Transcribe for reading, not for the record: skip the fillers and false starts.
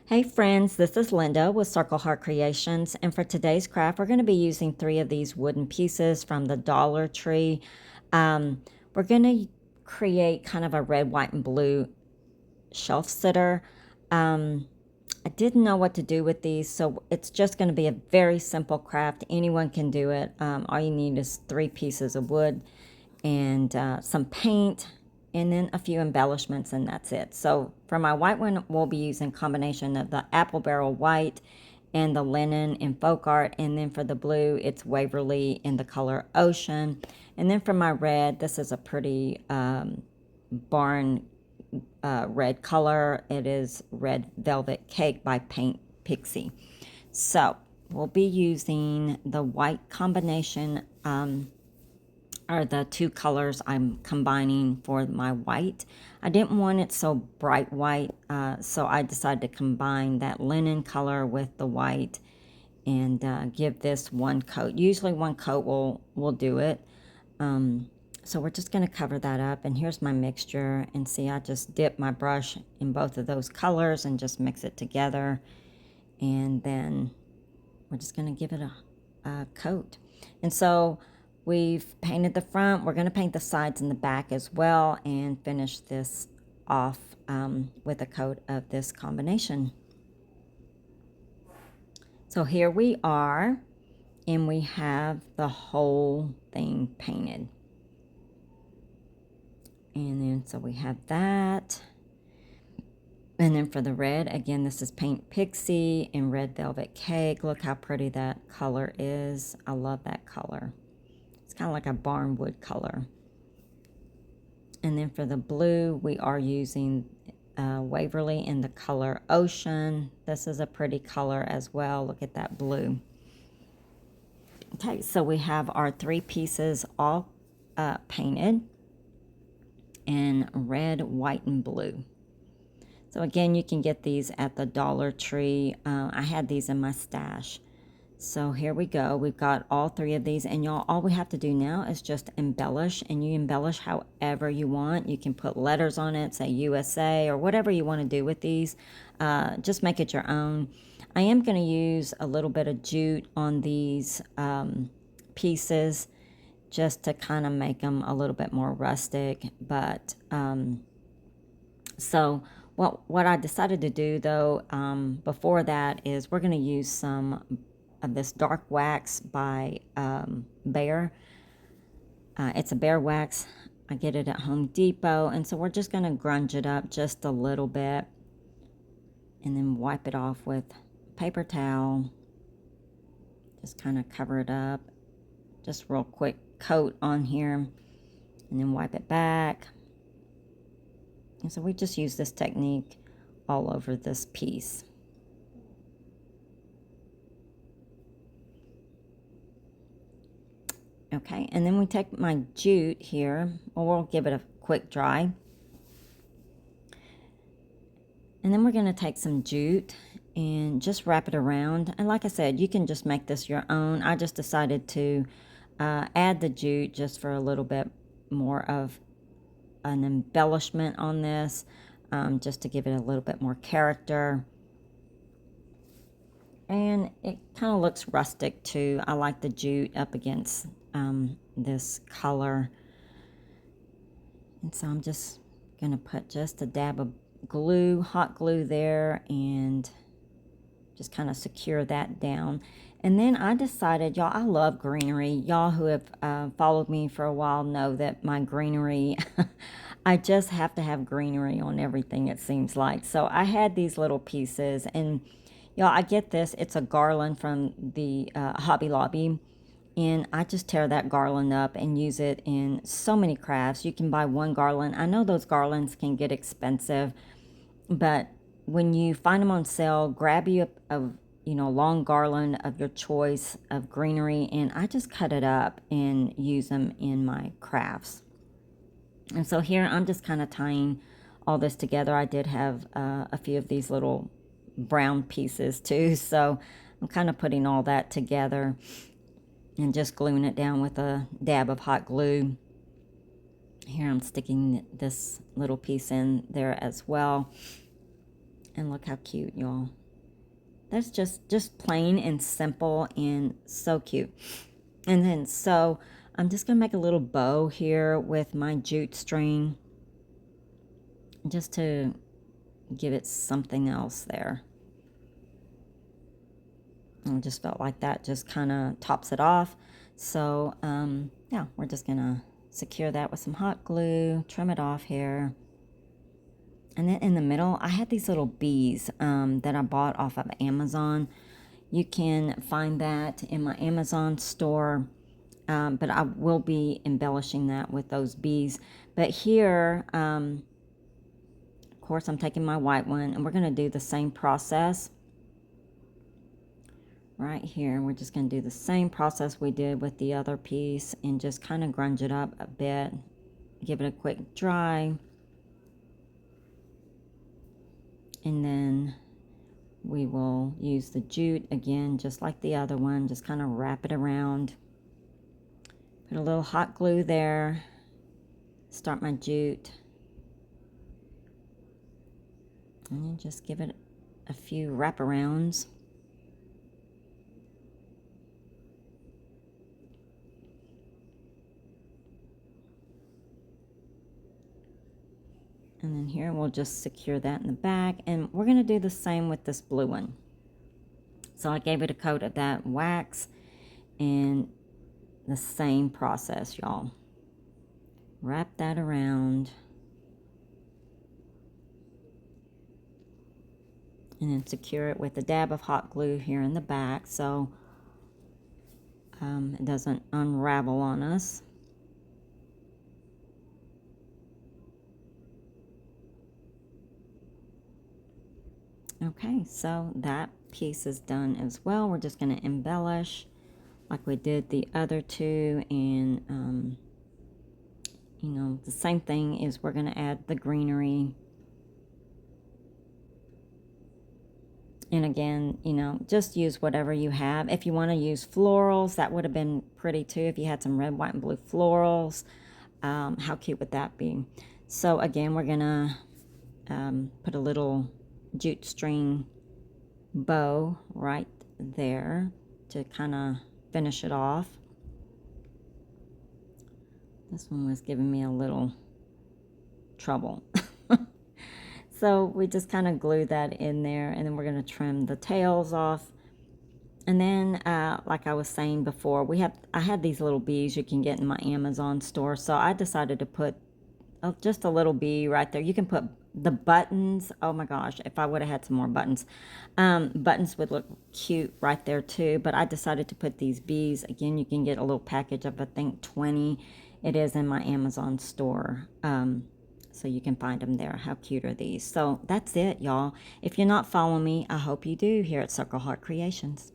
Hey friends, this is Linda with Circle Heart Creations, and for today's craft, we're going to be using 3 of these wooden pieces from the Dollar Tree. We're going to create kind of a red, white, and blue shelf sitter. I didn't know what to do with these, so it's just going to be a very simple craft. Anyone can do it. All you need is 3 pieces of wood and some paint and then a few embellishments, and that's it. So for my white one, we'll be using combination of the apple barrel white and the linen in folk art, and then for the blue it's Waverly in the color ocean, and then for my red, this is a pretty barn red color. It is Red Velvet Cake by Paint Pixie. So we'll be using the white combination, are the 2 colors I'm combining for my white. I didn't want it so bright white, so I decided to combine that linen color with the white and give this 1 coat. Usually 1 coat will do it. So we're just going to cover that up, and here's my mixture, and see, I just dip my brush in both of those colors and just mix it together, and then we're just going to give it a coat. And so we've painted the front. We're going to paint the sides and the back as well, and finish this off with a coat of this combination. So here we are, and we have the whole thing painted. And then so we have that. And then for the red, again, this is Paint Pixie in Red Velvet Cake. Look how pretty that color is. I love that color. It's kind of like a barnwood color. And then for the blue, we are using Waverly in the color Ocean. This is a pretty color as well. Look at that blue. Okay, so we have our 3 pieces all painted in red, white, and blue. So again, you can get these at the Dollar Tree. I had these in my stash. So here we go. We've got all 3 of these, and y'all, all we have to do now is just embellish, and you embellish however you want. You can put letters on it, say USA, or whatever you want to do with these. Just make it your own. I am going to use a little bit of jute on these pieces, just to kind of make them a little bit more rustic. But so what I decided to do though, before that, is we're going to use some of this dark wax by Behr. It's a Behr wax. I get it at Home Depot, and so we're just going to grunge it up just a little bit and then wipe it off with a paper towel. Just kind of cover it up, just real quick coat on here, and then wipe it back. And so we just use this technique all over this piece. Okay, and then we take my jute here, or we'll give it a quick dry. And then we're going to take some jute and just wrap it around. And like I said, you can just make this your own. I just decided to add the jute just for a little bit more of an embellishment on this, just to give it a little bit more character. And it kind of looks rustic too. I like the jute up against this color. And so I'm just going to put just a dab of glue, hot glue there, and just kind of secure that down. And then I decided, y'all, I love greenery. Y'all who have followed me for a while know that my greenery, I just have to have greenery on everything, it seems like. So I had these little pieces, and y'all, I get this. It's a garland from the Hobby Lobby, and I just tear that garland up and use it in so many crafts. You can buy 1 garland. I know those garlands can get expensive, but when you find them on sale, grab you a long garland of your choice of greenery, and I just cut it up and use them in my crafts. And so here I'm just kind of tying all this together. I did have a few of these little brown pieces too, so I'm kind of putting all that together and just gluing it down with a dab of hot glue. Here I'm sticking this little piece in there as well. And look how cute, y'all. That's just plain and simple and so cute. And then so I'm just gonna make a little bow here with my jute string just to give it something else there. I just felt like that just kind of tops it off. So yeah, we're just gonna secure that with some hot glue, trim it off here. And then in the middle, I had these little bees that I bought off of Amazon. You can find that in my Amazon store, but I will be embellishing that with those bees. But here, of course, I'm taking my white one, and we're going to do the same process right here. We're just going to do the same process we did with the other piece and just kind of grunge it up a bit. Give it a quick dry. And then we will use the jute again, just like the other one. Just kind of wrap it around. Put a little hot glue there. Start my jute. And then just give it a few wraparounds. And then here we'll just secure that in the back. And we're going to do the same with this blue one. So I gave it a coat of that wax and the same process, y'all. Wrap that around. And then secure it with a dab of hot glue here in the back so it doesn't unravel on us. Okay, so that piece is done as well. We're just going to embellish like we did the other two, and you know, the same thing is we're going to add the greenery. And again, you know, just use whatever you have. If you want to use florals, that would have been pretty too if you had some red, white, and blue florals. How cute would that be? So again, we're going to put a little jute string bow right there to kind of finish it off. This one was giving me a little trouble. So we just kind of glue that in there, and then we're going to trim the tails off. And then like I was saying before, I had these little bees you can get in my Amazon store, so I decided to put just a little bee right there. You can put the buttons. Oh my gosh, if I would have had some more buttons. Buttons would look cute right there too, but I decided to put these bees. Again, you can get a little package of, I think, 20. It is in my Amazon store. So you can find them there. How cute are these? So that's it, y'all. If you're not following me, I hope you do here at Circle Heart Creations.